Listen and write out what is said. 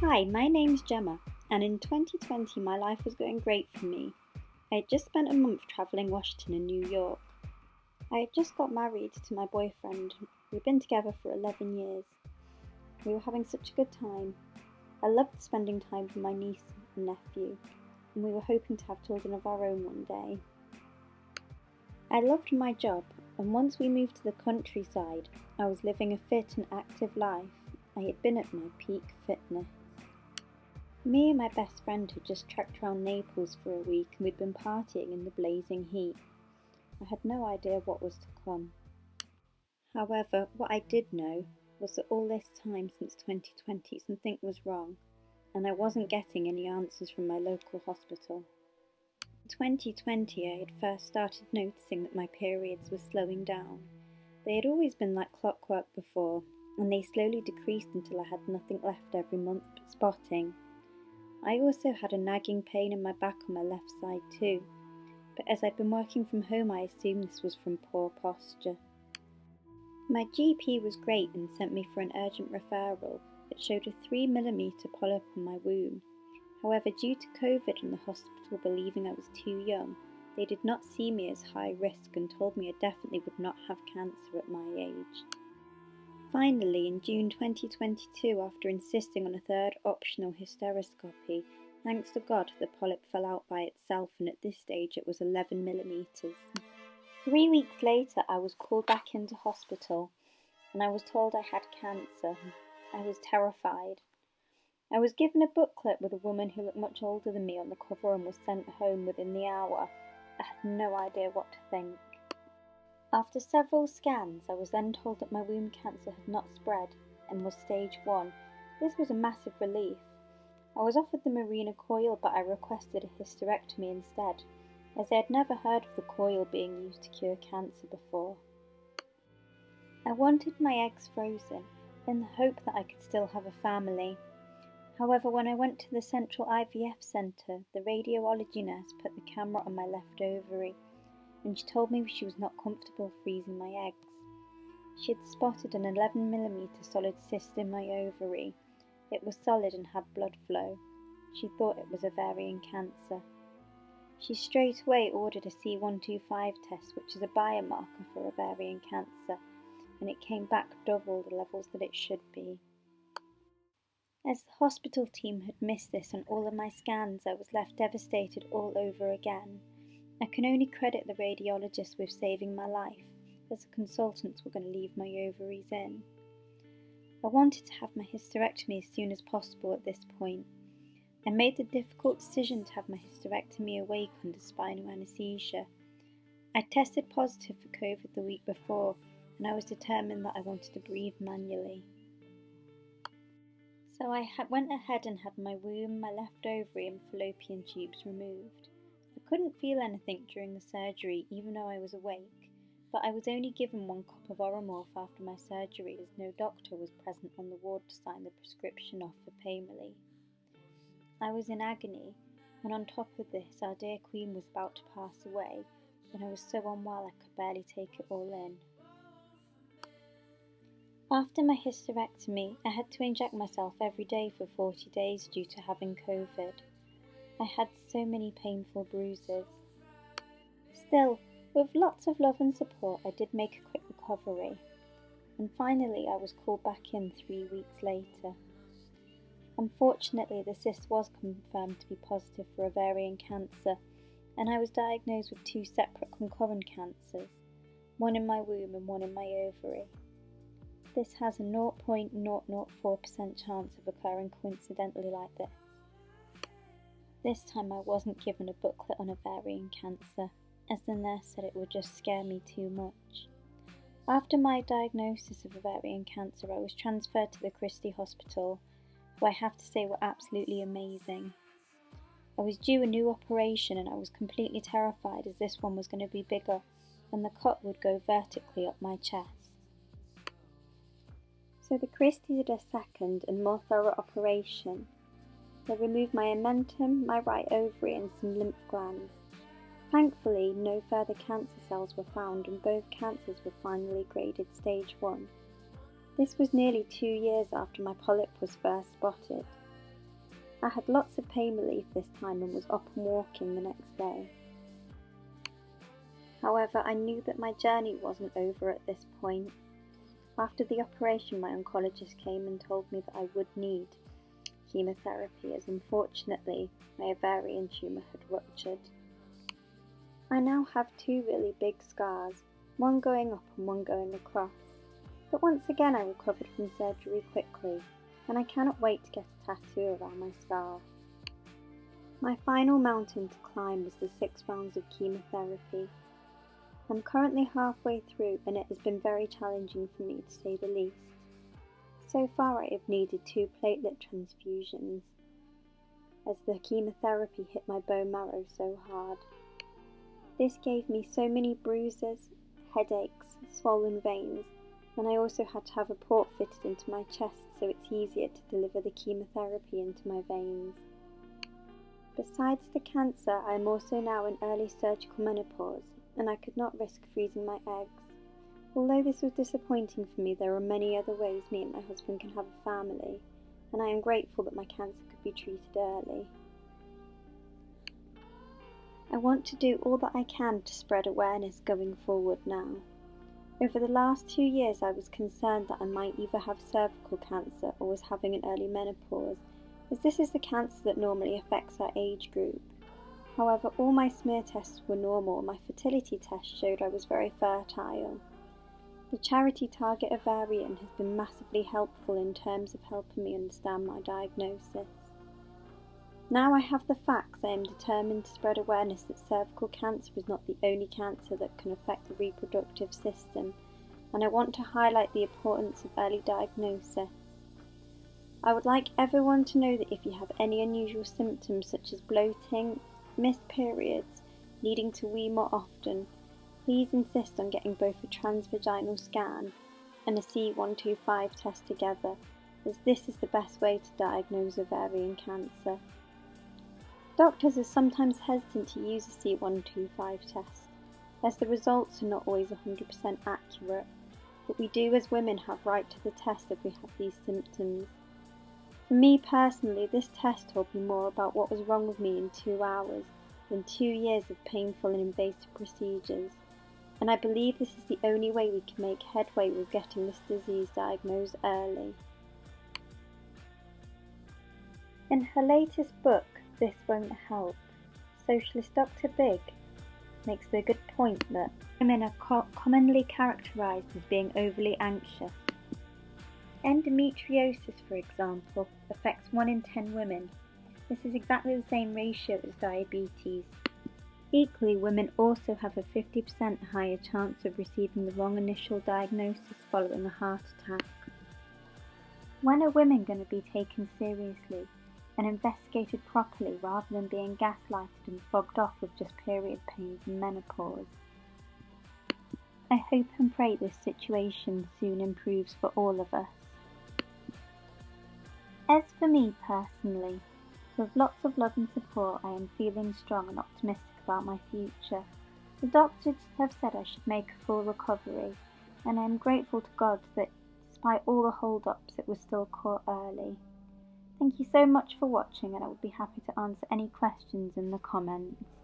Hi, my name's Gemma, and in 2020 my life was going great for me. I had just spent a month travelling Washington and New York. I had just got married to my boyfriend. We'd been together for 11 years. We were having such a good time. I loved spending time with my niece and nephew, and we were hoping to have children of our own one day. I loved my job, and once we moved to the countryside, I was living a fit and active life. I had been at my peak fitness. Me and my best friend had just trekked around Naples for a week and we'd been partying in the blazing heat. I had no idea what was to come. However, what I did know was that all this time since 2020 something was wrong, and I wasn't getting any answers from my local hospital. In 2020 I had first started noticing that my periods were slowing down. They had always been like clockwork before, and they slowly decreased until I had nothing left every month but spotting. I also had a nagging pain in my back on my left side too, but as I'd been working from home I assumed this was from poor posture. My GP was great and sent me for an urgent referral that showed a 3mm polyp on my womb. However, due to COVID and the hospital believing I was too young, they did not see me as high risk and told me I definitely would not have cancer at my age. Finally, in June 2022, after insisting on a third optional hysteroscopy, thanks to God the polyp fell out by itself, and at this stage it was 11mm. 3 weeks later I was called back into hospital and I was told I had cancer. I was terrified. I was given a booklet with a woman who looked much older than me on the cover and was sent home within the hour. I had no idea what to think. After several scans, I was then told that my womb cancer had not spread and was stage 1. This was a massive relief. I was offered the Mirena coil, but I requested a hysterectomy instead, as I had never heard of the coil being used to cure cancer before. I wanted my eggs frozen, in the hope that I could still have a family. However, when I went to the central IVF centre, the radiology nurse put the camera on my left ovary, and she told me she was not comfortable freezing my eggs. She had spotted an 11mm solid cyst in my ovary. It was solid and had blood flow. She thought it was ovarian cancer. She straight away ordered a C125 test, which is a biomarker for ovarian cancer, and it came back double the levels that it should be. As the hospital team had missed this on all of my scans, I was left devastated all over again. I can only credit the radiologist with saving my life, as the consultants were going to leave my ovaries in. I wanted to have my hysterectomy as soon as possible at this point. I made the difficult decision to have my hysterectomy awake under spinal anaesthesia. I tested positive for COVID the week before, and I was determined that I wanted to breathe manually. So I went ahead and had my womb, my left ovary and fallopian tubes removed. I couldn't feel anything during the surgery, even though I was awake, but I was only given 1 cup of Oromorph after my surgery, as no doctor was present on the ward to sign the prescription off for pain relief. I was in agony, and on top of this, our dear Queen was about to pass away, and I was so unwell I could barely take it all in. After my hysterectomy, I had to inject myself every day for 40 days due to having COVID. I had so many painful bruises. Still, with lots of love and support, I did make a quick recovery, and finally I was called back in 3 weeks later. Unfortunately, the cyst was confirmed to be positive for ovarian cancer, and I was diagnosed with 2 separate concurrent cancers, one in my womb and one in my ovary. This has a 0.004% chance of occurring coincidentally like this. This time I wasn't given a booklet on ovarian cancer, as the nurse said it would just scare me too much. After my diagnosis of ovarian cancer, I was transferred to the Christie Hospital, who I have to say were absolutely amazing. I was due a new operation and I was completely terrified, as this one was going to be bigger and the cut would go vertically up my chest. So the Christie did a second and more thorough operation. They removed my omentum, my right ovary and some lymph glands. Thankfully, no further cancer cells were found and both cancers were finally graded stage 1. This was nearly 2 years after my polyp was first spotted. I had lots of pain relief this time and was up and walking the next day. However, I knew that my journey wasn't over at this point. After the operation, my oncologist came and told me that I would need chemotherapy, as unfortunately my ovarian tumour had ruptured. I now have two really big scars, one going up and one going across. But once again I recovered from surgery quickly, and I cannot wait to get a tattoo around my scar. My final mountain to climb was the 6 rounds of chemotherapy. I'm currently halfway through and it has been very challenging for me to say the least. So far I have needed 2 platelet transfusions, as the chemotherapy hit my bone marrow so hard. This gave me so many bruises, headaches, swollen veins, and I also had to have a port fitted into my chest so it's easier to deliver the chemotherapy into my veins. Besides the cancer, I am also now in early surgical menopause, and I could not risk freezing my eggs. Although this was disappointing for me, there are many other ways me and my husband can have a family, and I am grateful that my cancer could be treated early. I want to do all that I can to spread awareness going forward now. Over the last 2 years I was concerned that I might either have cervical cancer or was having an early menopause, as this is the cancer that normally affects our age group. However, all my smear tests were normal and my fertility test showed I was very fertile. The charity Target Ovarian has been massively helpful in terms of helping me understand my diagnosis. Now I have the facts, I am determined to spread awareness that cervical cancer is not the only cancer that can affect the reproductive system, and I want to highlight the importance of early diagnosis. I would like everyone to know that if you have any unusual symptoms such as bloating, missed periods, needing to wee more often, please insist on getting both a transvaginal scan and a C125 test together, as this is the best way to diagnose ovarian cancer. Doctors are sometimes hesitant to use a C125 test, as the results are not always 100% accurate, but we do as women have right to the test if we have these symptoms. For me personally, this test told me more about what was wrong with me in 2 hours than 2 years of painful and invasive procedures, and I believe this is the only way we can make headway with getting this disease diagnosed early. In her latest book, This Won't Help, socialist Dr. Big makes the good point that women are commonly characterised as being overly anxious. Endometriosis, for example, affects 1 in 10 women. This is exactly the same ratio as diabetes. Equally, women also have a 50% higher chance of receiving the wrong initial diagnosis following a heart attack. When are women going to be taken seriously and investigated properly rather than being gaslighted and fobbed off with just period pains and menopause? I hope and pray this situation soon improves for all of us. As for me personally, with lots of love and support, I am feeling strong and optimistic about my future. The doctors have said I should make a full recovery, and I am grateful to God that despite all the hold-ups it was still caught early. Thank you so much for watching, and I would be happy to answer any questions in the comments.